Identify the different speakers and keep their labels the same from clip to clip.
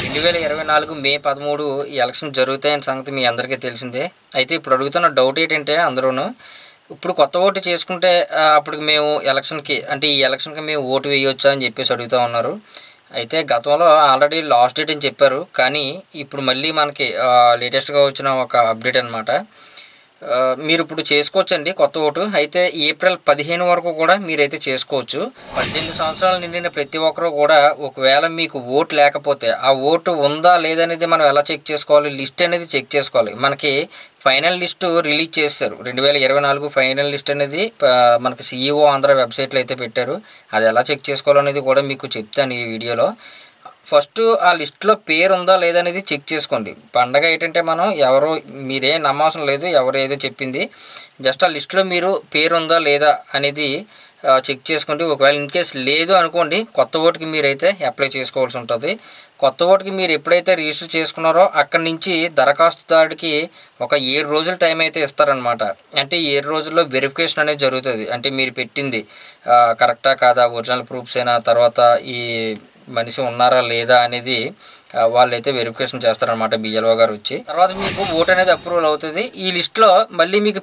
Speaker 1: 2024 మే 13 ఈ ఎలక్షన్ జరుగుతాయని సంగతి మీ అందరికీ తెలిసిందే. అయితే ఇప్పుడు అడుగుతున్న డౌట్ ఏంటంటే అందరూను ఇప్పుడు కొత్త ఓటు చేసుకుంటే అప్పుడు మేము ఎలక్షన్కి అంటే ఈ ఎలక్షన్కి మేము ఓటు వేయొచ్చా అని చెప్పేసి అడుగుతూ ఉన్నారు. అయితే గతంలో ఆల్రెడీ లాస్ట్ డేట్ అని చెప్పారు, కానీ ఇప్పుడు మళ్ళీ మనకి లేటెస్ట్గా వచ్చిన ఒక అప్డేట్ అనమాట. మీరు ఇప్పుడు చేసుకోవచ్చండి కొత్త ఓటు. అయితే ఏప్రిల్ 15 వరకు కూడా మీరైతే చేసుకోవచ్చు. 18 సంవత్సరాలు నిండిన ప్రతి ఒక్కరు కూడా ఒకవేళ మీకు ఓటు లేకపోతే ఆ ఓటు ఉందా లేదనేది మనం ఎలా చెక్ చేసుకోవాలి, లిస్ట్ అనేది చెక్ చేసుకోవాలి. మనకి ఫైనల్ లిస్టు రిలీజ్ చేస్తారు 2024 ఫైనల్ లిస్ట్ అనేది మనకి CEO ఆంధ్ర వెబ్సైట్లో అయితే పెట్టారు. అది ఎలా చెక్ చేసుకోవాలనేది కూడా మీకు చెప్తాను ఈ వీడియోలో. ఫస్ట్ ఆ లిస్ట్లో పేరు ఉందా లేదనేది చెక్ చేసుకోండి. పండగ ఏంటంటే మనం ఎవరో మీరేం నమ్మవసరం లేదు, ఎవరు ఏదో చెప్పింది, జస్ట్ ఆ లిస్ట్లో మీరు పేరు ఉందా లేదా అనేది చెక్ చేసుకోండి. ఒకవేళ ఇన్ కేస్ లేదు అనుకోండి, కొత్త ఓటుకి మీరైతే అప్లై చేసుకోవాల్సి ఉంటుంది. కొత్త ఓటుకి మీరు ఎప్పుడైతే రిజిస్టర్ చేసుకున్నారో అక్కడి నుంచి దరఖాస్తుదారుడికి ఒక 7 రోజుల టైం అయితే ఇస్తారనమాట. అంటే 7 రోజుల్లో వెరిఫికేషన్ అనేది జరుగుతుంది. అంటే మీరు పెట్టింది కరెక్టా కాదా, ఒరిజినల్ ప్రూఫ్స్ అయినా, తర్వాత ఈ మనిషి ఉన్నారా లేదా అనేది వాళ్ళైతే వెరిఫికేషన్ చేస్తారనమాట BLO గారు వచ్చి. తర్వాత మీకు ఓటు అనేది అప్రూవల్ అవుతుంది. ఈ లిస్ట్లో మళ్ళీ మీకు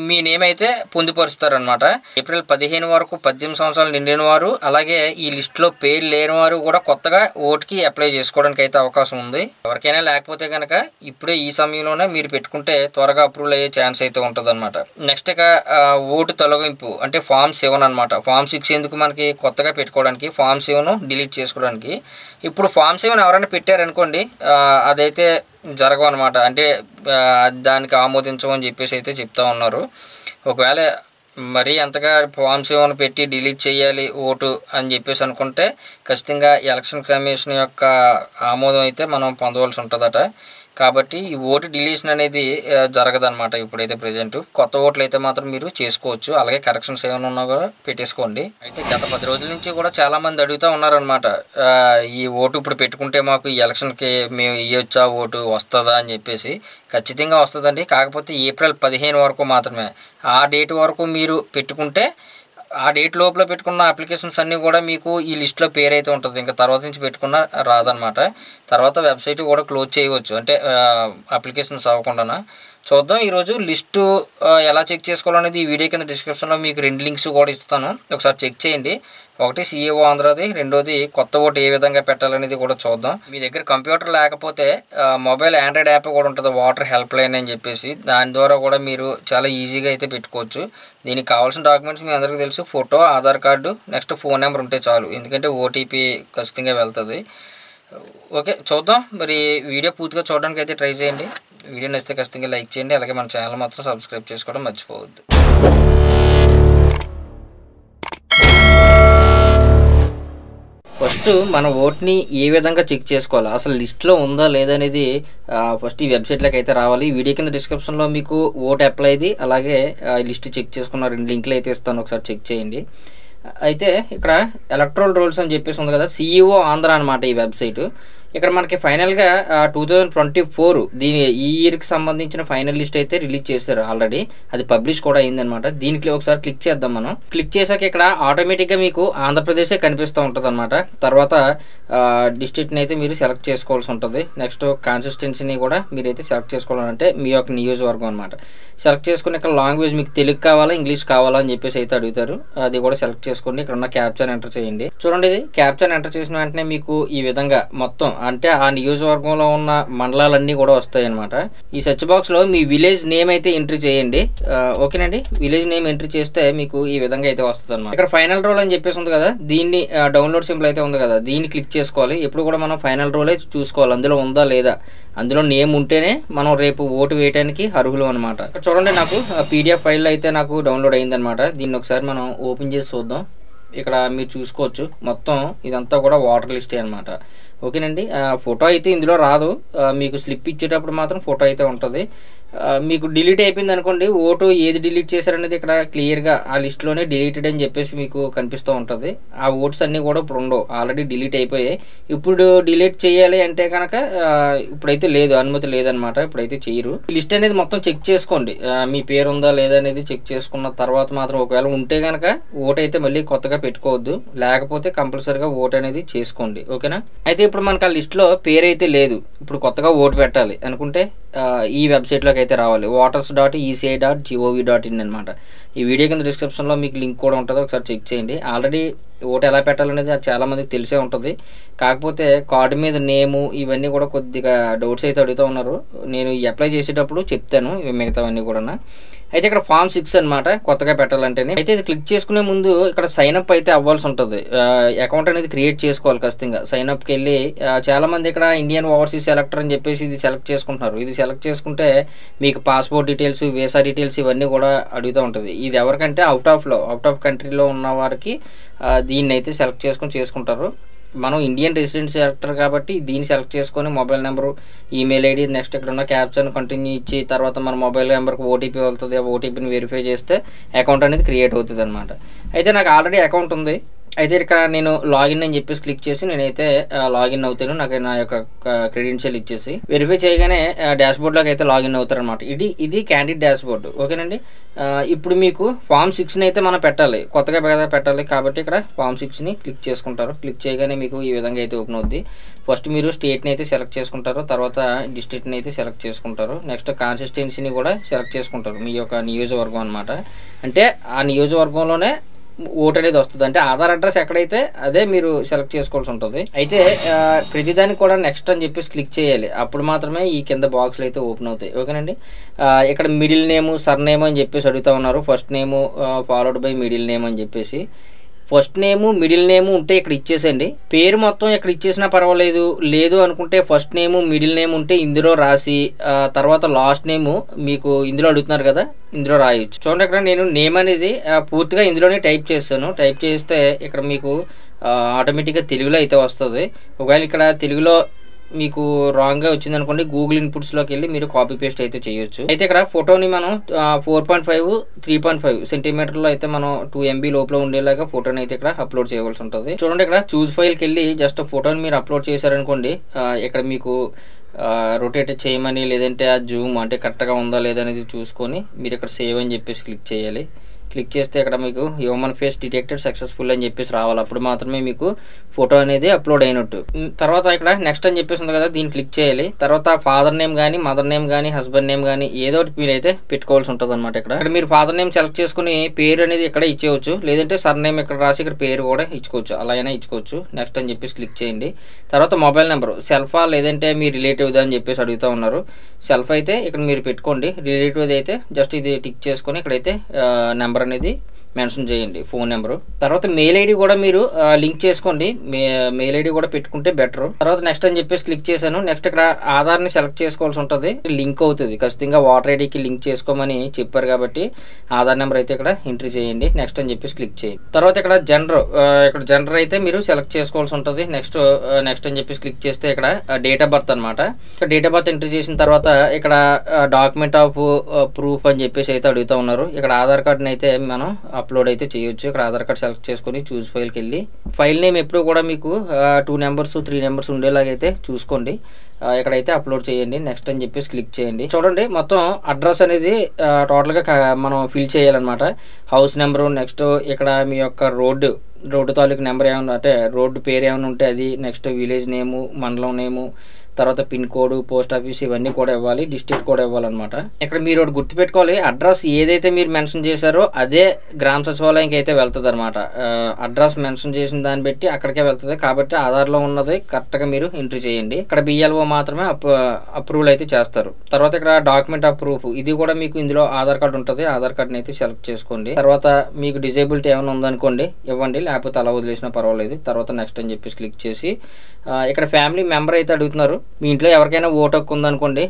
Speaker 1: మీ నేమ్ అయితే పొందుపరుస్తారనమాట. ఏప్రిల్ 15 వరకు 18 సంవత్సరాలు నిండిన వారు, అలాగే ఈ లిస్ట్లో పేరు లేని వారు కూడా కొత్తగా ఓటుకి అప్లై చేసుకోవడానికి అయితే అవకాశం ఉంది. ఎవరికైనా లేకపోతే కనుక ఇప్పుడే ఈ సమయంలోనే మీరు పెట్టుకుంటే త్వరగా అప్రూవల్ అయ్యే ఛాన్స్ అయితే ఉంటుంది అనమాట. నెక్స్ట్ ఇక ఓటు తొలగింపు అంటే ఫామ్ 7 అనమాట. ఫామ్ 6 ఎందుకు మనకి కొత్తగా పెట్టుకోవడానికి, ఫామ్ 7 డిలీట్ చేసుకోవడానికి. ఇప్పుడు ఫామ్ 7 ఎవరైనా పెట్టారనుకోండి, అదైతే జరగవు అనమాట. అంటే దానికి ఆమోదించమని చెప్పేసి అయితే చెప్తా ఉన్నారు. ఒకవేళ మరీ అంతగా ఫామ్ 7 పెట్టి డిలీట్ చేయాలి ఓటు అని చెప్పేసి అనుకుంటే ఖచ్చితంగా ఎలక్షన్ కమిషన్ యొక్క ఆమోదం అయితే మనం పొందవలసి ఉంటుందట. కాబట్టి ఈ ఓటు డిలీషన్ అనేది జరగదనమాట ఇప్పుడైతే ప్రజెంట్. కొత్త ఓట్లు అయితే మాత్రం మీరు చేసుకోవచ్చు. అలాగే కరెక్షన్స్ ఏమైనా ఉన్నా కూడా పెట్టేసుకోండి. అయితే గత 10 రోజుల నుంచి కూడా చాలామంది అడుగుతూ ఉన్నారనమాట, ఈ ఓటు ఇప్పుడు పెట్టుకుంటే మాకు ఈ ఎలక్షన్కి మేము ఇవ్వచ్చా, ఓటు వస్తుందా అని చెప్పేసి. ఖచ్చితంగా వస్తుందండి. కాకపోతే ఏప్రిల్ 15 వరకు మాత్రమే. ఆ డేట్ వరకు మీరు పెట్టుకుంటే ఆ డేట్ లోపల పెట్టుకున్న అప్లికేషన్స్ అన్నీ కూడా మీకు ఈ లిస్ట్లో పేరు అయితే ఉంటుంది. ఇంకా తర్వాత నుంచి పెట్టుకున్న రాదనమాట. తర్వాత వెబ్సైట్ కూడా క్లోజ్ చేయవచ్చు, అంటే అప్లికేషన్స్ అవ్వకుండా. చూద్దాం ఈరోజు లిస్టు ఎలా చెక్ చేసుకోవాలనేది ఈ వీడియో కింద డిస్క్రిప్షన్లో మీకు 2 లింక్స్ కూడా ఇస్తాను, ఒకసారి చెక్ చేయండి. ఒకటి CEO ఆంధ్రది, రెండోది కొత్త ఓటు ఏ విధంగా పెట్టాలనేది కూడా చూద్దాం. మీ దగ్గర కంప్యూటర్ లేకపోతే మొబైల్ ఆండ్రాయిడ్ యాప్ కూడా ఉంటుంది, వాటర్ హెల్ప్ లైన్ అని చెప్పేసి. దాని ద్వారా కూడా మీరు చాలా ఈజీగా అయితే పెట్టుకోవచ్చు. దీనికి కావాల్సిన డాక్యుమెంట్స్ మీ అందరికీ తెలుసు, photo, Aadhaar card, next phone number ఉంటే చాలు, ఎందుకంటే OTP ఖచ్చితంగా వెళ్తుంది. ఓకే, చూద్దాం. మరి వీడియో పూర్తిగా చూడడానికి అయితే ట్రై చేయండి. వీడియో నచ్చితే ఖచ్చితంగా లైక్ చేయండి. అలాగే మన ఛానల్ మాత్రం సబ్స్క్రైబ్ చేసుకోవడం మర్చిపోవద్దు. ఫస్ట్ మన ఓట్ని ఏ విధంగా చెక్ చేసుకోవాలి, అసలు లిస్ట్లో ఉందా లేదనేది ఫస్ట్ ఈ వెబ్సైట్లోకి అయితే రావాలి. ఈ వీడియో కింద డిస్క్రిప్షన్లో మీకు ఓట్ అప్లైది అలాగే లిస్ట్ చెక్ చేసుకున్న 2 లింకులు అయితే ఇస్తాను, ఒకసారి చెక్ చేయండి. అయితే ఇక్కడ ఎలక్ట్రల్ రోల్స్ అని చెప్పేసి ఉంది కదా, CEO ఆంధ్ర అనమాట ఈ వెబ్సైట్. ఇక్కడ మనకి ఫైనల్గా 2024 ఈ ఇయర్కి సంబంధించిన ఫైనల్ లిస్ట్ అయితే రిలీజ్ చేశారు ఆల్రెడీ. అది పబ్లిష్ కూడా అయిందనమాట. దీనికి ఒకసారి క్లిక్ చేద్దాం. మనం క్లిక్ చేశాక ఇక్కడ ఆటోమేటిక్గా మీకు ఆంధ్రప్రదేశే కనిపిస్తూ ఉంటుంది అనమాట. తర్వాత డిస్ట్రిక్ట్ని అయితే మీరు సెలెక్ట్ చేసుకోవాల్సి ఉంటుంది. నెక్స్ట్ కాన్సిస్టెన్సీని కూడా మీరైతే సెలెక్ట్ చేసుకోవాలంటే మీ యొక్క నియోజకవర్గం అనమాట. సెలెక్ట్ చేసుకుని ఇక్కడ లాంగ్వేజ్ మీకు తెలుగు కావాలా, ఇంగ్లీష్ కావాలా అని చెప్పేసి అయితే అడుగుతారు. అది కూడా సెలెక్ట్ చేసుకోండి. ఇక్కడ ఉన్న క్యాప్చాని ఎంటర్ చేయండి. చూడండి, ఇది క్యాప్చాని ఎంటర్ చేసిన వెంటనే మీకు ఈ విధంగా మొత్తం అంటే ఆ నియోజకవర్గంలో ఉన్న మండలాలన్నీ కూడా వస్తాయి అనమాట. ఈ సెర్చ్ బాక్స్లో మీ విలేజ్ నేమ్ అయితే ఎంట్రీ చేయండి. ఓకేనండి, విలేజ్ నేమ్ ఎంట్రీ చేస్తే మీకు ఈ విధంగా అయితే వస్తుంది అనమాట. ఇక్కడ ఫైనల్ రోల్ అని చెప్పేసి ఉంది కదా, దీన్ని డౌన్లోడ్ సింబల్ అయితే ఉంది కదా, దీన్ని క్లిక్ చేసుకోవాలి. ఎప్పుడు కూడా మనం ఫైనల్ రోల్ అయితే చూసుకోవాలి, అందులో ఉందా లేదా. అందులో నేమ్ ఉంటేనే మనం రేపు ఓటు వేయడానికి అర్హులు అనమాట. చూడండి, నాకు PDF ఫైల్ అయితే నాకు డౌన్లోడ్ అయిందనమాట. దీన్ని ఒకసారి మనం ఓపెన్ చేసి చూద్దాం. ఇక్కడ మీరు చూసుకోవచ్చు మొత్తం ఇదంతా కూడా వాటర్ లిస్టే అనమాట. ఓకేనండి, ఫోటో అయితే ఇందులో రాదు, మీకు స్లిప్ ఇచ్చేటప్పుడు మాత్రం ఫోటో అయితే ఉంటుంది. మీకు డిలీట్ అయిపోయింది అనుకోండి, ఓటు ఏది డిలీట్ చేశారనేది ఇక్కడ క్లియర్గా ఆ లిస్ట్లోనే డిలీటెడ్ అని చెప్పేసి మీకు కనిపిస్తూ ఉంటుంది. ఆ ఓట్స్ అన్నీ కూడా ఇప్పుడు ఉండవు, ఆల్రెడీ డిలీట్ అయిపోయాయి. ఇప్పుడు డిలీట్ చేయాలి అంటే కనుక ఇప్పుడైతే లేదు, అనుమతి లేదనమాట, ఇప్పుడైతే చేయరు. ఈ లిస్ట్ అనేది మొత్తం చెక్ చేసుకోండి, మీ పేరు ఉందా లేదా అనేది చెక్ చేసుకున్న తర్వాత మాత్రం ఒకవేళ ఉంటే కనుక ఓటు అయితే మళ్ళీ కొత్తగా పెట్టుకోవద్దు, లేకపోతే కంపల్సరీగా ఓటు అనేది చేసుకోండి. ఓకేనా? అయితే ఇప్పుడు మనకు ఆ లిస్ట్లో పేరు అయితే లేదు, ఇప్పుడు కొత్తగా ఓటు పెట్టాలి అనుకుంటే ఈ వెబ్సైట్లోకి అయితే రావాలి, voters.eci.gov.in అనమాట. ఈ వీడియో కింద డిస్క్రిప్షన్లో మీకు లింక్ కూడా ఉంటుంది, ఒకసారి చెక్ చేయండి. ఆల్రెడీ ఓటు ఎలా పెట్టాలనేది చాలామందికి తెలిసే ఉంటుంది, కాకపోతే కార్డు మీద నేము ఇవన్నీ కూడా కొద్దిగా డౌట్స్ అయితే అడుగుతూ ఉన్నారు. నేను అప్లై చేసేటప్పుడు చెప్తాను మిగతావన్నీ కూడా. అయితే ఇక్కడ ఫామ్ 6 అనమాట, కొత్తగా పెట్టాలంటేనే. అయితే ఇది క్లిక్ చేసుకునే ముందు ఇక్కడ సైన్అప్ అయితే అవ్వాల్సి ఉంటుంది, అకౌంట్ అనేది క్రియేట్ చేసుకోవాలి ఖచ్చితంగా. సైన్అప్కి వెళ్ళి చాలామంది ఇక్కడ ఇండియన్ ఓవర్సీస్ సెలెక్టర్ అని చెప్పేసి ఇది సెలెక్ట్ చేసుకుంటున్నారు. ఇది సెలెక్ట్ చేసుకుంటే మీకు పాస్పోర్ట్ డీటెయిల్స్, వీసా డీటెయిల్స్ ఇవన్నీ కూడా అడుగుతూ ఉంటుంది. ఇది ఎవరికంటే అవుట్ ఆఫ్ కంట్రీలో ఉన్న వారికి దీన్ని అయితే సెలెక్ట్ చేసుకుంటారు. మనం ఇండియన్ రెసిడెంట్ సెలెక్టర్ కాబట్టి దీన్ని సెలెక్ట్ చేసుకొని mobile number, email ID, next ఇక్కడ ఉన్న క్యాప్చర్ని కంటిన్యూ ఇచ్చి తర్వాత మన మొబైల్ నెంబర్కి ఓటీపీ వెళ్తుంది. ఆ ఓటీపీని వెరిఫై చేస్తే అకౌంట్ అనేది క్రియేట్ అవుతుంది అనమాట. అయితే నాకు ఆల్రెడీ అకౌంట్ ఉంది. అయితే ఇక్కడ నేను లాగిన్ అని చెప్పేసి క్లిక్ చేసి నేనైతే లాగిన్ అవుతాను. నాకు నా యొక్క క్రెడెన్షియల్ ఇచ్చేసి వెరిఫై చేయగానే డాష్బోర్డ్లోకి అయితే లాగిన్ అవుతారనమాట. ఇది క్యాండిడేట్ డాష్బోర్డ్. ఓకేనండి? ఇప్పుడు మీకు ఫామ్ 6ని అయితే మనం పెట్టాలి, కొత్తగా పెట్టాలి కాబట్టి ఇక్కడ ఫామ్ 6ని క్లిక్ చేసుకుంటారు. క్లిక్ చేయగానే మీకు ఈ విధంగా అయితే ఓపెన్ అవుద్ది. ఫస్ట్ మీరు స్టేట్ని అయితే సెలెక్ట్ చేసుకుంటారు, తర్వాత డిస్ట్రిక్ట్ని అయితే సెలెక్ట్ చేసుకుంటారు, నెక్స్ట్ కాన్స్టిట్యుయెన్సీని కూడా సెలెక్ట్ చేసుకుంటారు, మీ యొక్క నియోజకవర్గం అనమాట. అంటే ఆ నియోజకవర్గంలోనే ఓటు అనేది వస్తుంది, అంటే ఆధార్ అడ్రస్ ఎక్కడైతే అదే మీరు సెలెక్ట్ చేసుకోవాల్సి ఉంటుంది. అయితే ప్రతిదానికి కూడా నెక్స్ట్ అని చెప్పేసి క్లిక్ చేయాలి, అప్పుడు మాత్రమే ఈ కింద బాక్స్లు అయితే ఓపెన్ అవుతాయి. ఓకేనండి? ఇక్కడ మిడిల్ నేము, సర్ నేమ్ అని చెప్పేసి అడుగుతూ ఉన్నారు. First name followed by middle name అని చెప్పేసి. ఫస్ట్ నేము, మిడిల్ నేము ఉంటే ఇక్కడ ఇచ్చేసండి. పేరు మొత్తం ఇక్కడ ఇచ్చేసినా పర్వాలేదు, లేదు అనుకుంటే ఫస్ట్ నేము, మిడిల్ నేమ్ ఉంటే ఇందులో రాసి తర్వాత లాస్ట్ నేము మీకు ఇందులో అడుగుతున్నారు కదా, ఇందులో రాయొచ్చు. చూడండి, ఇక్కడ నేను నేమ్ అనేది పూర్తిగా ఇందులోనే టైప్ చేస్తాను. టైప్ చేస్తే ఇక్కడ మీకు ఆటోమేటిక్గా తెలుగులో అయితే వస్తుంది. ఒకవేళ ఇక్కడ తెలుగులో మీకు రాంగ్గా వచ్చింది అనుకోండి, గూగుల్ ఇన్పుట్స్లోకి వెళ్ళి మీరు కాపీ పేస్ట్ అయితే చేయొచ్చు. అయితే ఇక్కడ ఫోటోని మనం 4.5, 3.5 సెంటీమీటర్లో అయితే మనం 2 MB లోపల ఉండేలాగా ఫోటోని అయితే ఇక్కడ అప్లోడ్ చేయవలసి ఉంటుంది. చూడండి, ఇక్కడ చూస్ ఫైల్కి వెళ్ళి జస్ట్ ఫోటోని మీరు అప్లోడ్ చేశారనుకోండి, ఇక్కడ మీకు రొటేట్ చేయమని లేదంటే ఆ జూమ్ అంటే కరెక్ట్గా ఉందా లేదా అనేది చూసుకొని మీరు ఇక్కడ సేవ్ అని చెప్పేసి క్లిక్ చేయాలి. క్లిక్ చేస్తే ఇక్కడ మీకు హ్యూమన్ ఫేస్ డిటెక్టెడ్ సక్సెస్ఫుల్ అని చెప్పేసి రావాలి, అప్పుడు మాత్రమే మీకు ఫోటో అనేది అప్లోడ్ అయినట్టు. తర్వాత ఇక్కడ నెక్స్ట్ అని చెప్పేసి ఉంది కదా, దీన్ని క్లిక్ చేయాలి. తర్వాత ఫాదర్ నేమ్ కానీ, మదర్ నేమ్ కానీ, హస్బెండ్ నేమ్ కానీ ఏదో ఒకటి మీరైతే పెట్టుకోవాల్సి ఉంటుంది అనమాట. ఇక్కడ మీరు ఫాదర్ నేమ్ సెలెక్ట్ చేసుకుని పేరు అనేది ఇక్కడ ఇచ్చేయచ్చు, లేదంటే సర్ నేమ్ ఇక్కడ రాసి ఇక్కడ పేరు కూడా ఇచ్చుకోవచ్చు, అలా అయినా ఇచ్చుకోవచ్చు. నెక్స్ట్ అని చెప్పేసి క్లిక్ చేయండి. తర్వాత మొబైల్ నెంబర్ సెల్ఫా లేదంటే మీ రిలేటివ్దా అని చెప్పేసి అడుగుతూ ఉన్నారు. సెల్ఫ్ అయితే ఇక్కడ మీరు పెట్టుకోండి, రిలేటివ్ అయితే జస్ట్ ఇది టిక్ చేసుకొని ఇక్కడైతే నెంబర్ అనేది మెన్షన్ చేయండి, ఫోన్ నెంబరు. తర్వాత మెయిల్ ఐడి కూడా మీరు లింక్ చేసుకోండి, మెయిల్ ఐడి కూడా పెట్టుకుంటే బెటర్. తర్వాత నెక్స్ట్ అని చెప్పేసి క్లిక్ చేశాను. నెక్స్ట్ ఇక్కడ ఆధార్ని సెలెక్ట్ చేసుకోవాల్సి ఉంటుంది, లింక్ అవుతుంది ఖచ్చితంగా, వాటర్ ఐడికి లింక్ చేసుకోమని చెప్పారు కాబట్టి ఆధార్ నెంబర్ అయితే ఇక్కడ ఎంట్రీ చేయండి. నెక్స్ట్ అని చెప్పేసి క్లిక్ చేయండి. తర్వాత ఇక్కడ జెండర్ అయితే మీరు సెలెక్ట్ చేసుకోవాల్సి ఉంటుంది. నెక్స్ట్ అని చెప్పేసి క్లిక్ చేస్తే ఇక్కడ డేట్ ఆఫ్ బర్త్ అనమాట. ఇక్కడ డేట్ ఆఫ్ బర్త్ ఎంట్రీ చేసిన తర్వాత ఇక్కడ డాక్యుమెంట్ ఆఫ్ ప్రూఫ్ అని చెప్పేసి అయితే అడుగుతూ ఉన్నారు. ఇక్కడ ఆధార్ కార్డుని అయితే మనం అప్లోడ్ అయితే చేయొచ్చు. ఇక్కడ ఆధార్ కార్డ్ సెలెక్ట్ చేసుకొని చూస్ ఫైల్కి వెళ్ళి ఫైల్ నేమ్ ఎప్పుడు కూడా మీకు 2 నెంబర్స్ 3 నెంబర్స్ ఉండేలాగైతే చూసుకోండి, ఇక్కడైతే అప్లోడ్ చేయండి. నెక్స్ట్ అని చెప్పేసి క్లిక్ చేయండి. చూడండి, మొత్తం అడ్రస్ అనేది టోటల్గా మనం ఫిల్ చేయాలన్నమాట. హౌస్ నెంబరు, నెక్స్ట్ ఇక్కడ మీ యొక్క రోడ్డు తాలూకు నెంబర్ ఏమైనా అంటే రోడ్డు పేరు ఏమైనా ఉంటే అది, నెక్స్ట్ విలేజ్ నేము, మండలం నేము, తర్వాత పిన్ కోడ్, పోస్ట్ ఆఫీస్ ఇవన్నీ కూడా ఇవ్వాలి, డిస్ట్రిక్ట్ కూడా ఇవ్వాలన్నమాట. ఇక్కడ మీరు ఒకటి గుర్తుపెట్టుకోవాలి, అడ్రస్ ఏదైతే మీరు మెన్షన్ చేశారో అదే గ్రామ సచివాలయంకి అయితే వెళ్తుంది అనమాట. అడ్రస్ మెన్షన్ చేసిన దాన్ని బట్టి అక్కడికే వెళ్తుంది కాబట్టి ఆధార్లో ఉన్నది కరెక్ట్గా మీరు ఎంట్రీ చేయండి. ఇక్కడ BLO మాత్రమే అప్రూవల్ అయితే చేస్తారు. తర్వాత ఇక్కడ డాక్యుమెంట్ ఆఫ్ ప్రూఫ్, ఇది కూడా మీకు ఇందులో ఆధార్ కార్డు ఉంటుంది, ఆధార్ కార్డుని అయితే సెలెక్ట్ చేసుకోండి. తర్వాత మీకు డిజేబిలిటీ ఏమైనా ఉందనుకోండి ఇవ్వండి, లేకపోతే అలా వదిలేసినా పర్వాలేదు. తర్వాత నెక్స్ట్ అని చెప్పేసి క్లిక్ చేసి ఇక్కడ ఫ్యామిలీ మెంబర్ అయితే అడుగుతున్నారు. మీ ఇంట్లో ఎవరికైనా ఓటు హక్కు ఉందనుకోండి,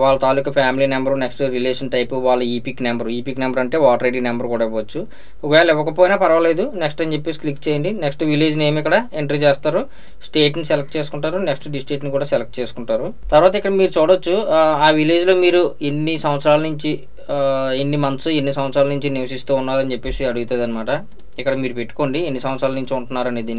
Speaker 1: వాళ్ళ తాలూకా family number, next relation type, వాళ్ళ ఈపిక్ నెంబర్ అంటే వాటర్ ఐడి నెంబర్ కూడా ఇవ్వచ్చు. ఒకవేళ ఇవ్వకపోయినా పర్వాలేదు. నెక్స్ట్ అని చెప్పేసి క్లిక్ చేయండి. నెక్స్ట్ విలేజ్ నేమ్ ఇక్కడ ఎంట్రీ చేస్తారు, స్టేట్ని సెలెక్ట్ చేసుకుంటారు, నెక్స్ట్ డిస్ట్రిక్ట్ని కూడా సెలెక్ట్ చేసుకుంటారు. చేసుకుంటారు. తర్వాత ఇక్కడ మీరు చూడొచ్చు ఆ విలేజ్లో మీరు ఎన్ని సంవత్సరాల నుంచి ఎన్ని మంత్స్ ఎన్ని సంవత్సరాల నుంచి నివసిస్తూ ఉన్నారని చెప్పేసి అడుగుతుంది అనమాట. ఇక్కడ మీరు పెట్టుకోండి ఎన్ని సంవత్సరాల నుంచి ఉంటున్నారు అనేది,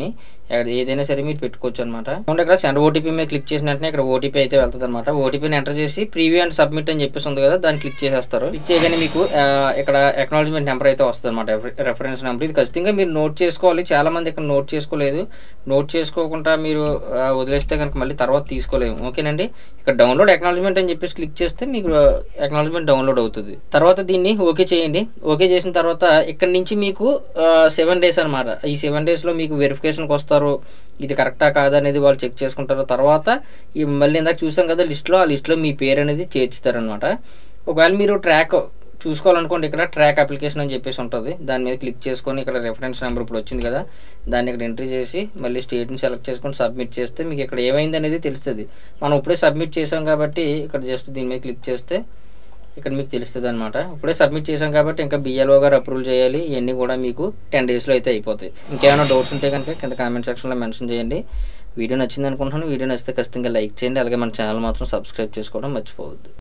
Speaker 1: ఏదైనా సరే మీరు పెట్టుకోవచ్చు అనమాట. ఇక్కడ సెండ్ ఓటీపీ మీద క్లిక్ చేసిన వెంటనే ఇక్కడ ఓటీపీ అయితే వెళ్తుంది అనమాట. ఓటీపీని ఎంటర్ చేసి ప్రీవ్యూ అండ్ సబ్మిట్ అని చెప్పేసి ఉంది కదా, దాన్ని క్లిక్ చేసేస్తారు. క్లిక్ చేయగానే మీకు ఇక్కడ అక్నాలజ్మెంట్ నెంబర్ అయితే వస్తుంది అనమాట, రెఫరెన్స్ నెంబర్. ఇది ఖచ్చితంగా మీరు నోట్ చేసుకోవాలి. చాలా మంది ఇక్కడ నోట్ చేసుకోలేదు. నోట్ చేసుకోకుండా మీరు వదిలేస్తే కనుక మళ్ళీ తర్వాత తీసుకోలేము. ఓకేనండి. ఇక్కడ డౌన్లోడ్ అక్నాలజ్మెంట్ అని చెప్పేసి క్లిక్ చేస్తే మీకు అక్నాలజ్మెంట్ డౌన్లోడ్ అవుతుంది. తర్వాత దీన్ని ఓకే చేయండి. ఓకే చేసిన తర్వాత ఇక్కడ నుంచి మీకు 7 days అనమాట. ఈ 7 daysలో మీకు వెరిఫికేషన్కి వస్తారు. ఇది కరెక్టా కాదా అనేది వాళ్ళు చెక్ చేసుకుంటారు. తర్వాత ఈ మళ్ళీ ఇందాక చూసాం కదా లిస్ట్లో, ఆ లిస్ట్లో మీ పేరు అనేది చేర్చుతారనమాట. ఒకవేళ మీరు ట్రాక్ చూసుకోవాలనుకోండి, ఇక్కడ ట్రాక్ అప్లికేషన్ అని చెప్పేసి ఉంటుంది. దాని మీద క్లిక్ చేసుకొని ఇక్కడ రెఫరెన్స్ నెంబర్ ఇప్పుడు వచ్చింది కదా, దాన్ని ఇక్కడ ఎంట్రీ చేసి మళ్ళీ స్టేట్ని సెలెక్ట్ చేసుకొని సబ్మిట్ చేస్తే మీకు ఇక్కడ ఏమైంది అనేది తెలుస్తుంది. మనం ఇప్పుడే సబ్మిట్ చేసాం కాబట్టి ఇక్కడ జస్ట్ దీని మీద క్లిక్ చేస్తే ఇక్కడ మీకు తెలుస్తుంది అనమాట. ఇప్పుడే సబ్మిట్ చేసాం కాబట్టి ఇంకా BLO గారు అప్రూవల్ చేయాలి. ఇవన్నీ కూడా మీకు 10 daysలో అయితే అయిపోతాయి. ఇంకేమైనా డౌట్స్ ఉంటే కనుక కింద కామెంట్ సెక్షన్లో మెన్షన్ చేయండి. వీడియో నచ్చింది అనుకుంటున్నాను. వీడియో నచ్చితే ఖచ్చితంగా లైక్ చేయండి. అలాగే మన ఛానల్ మాత్రం సబ్స్క్రైబ్ చేసుకోవడం మర్చిపోవద్దు.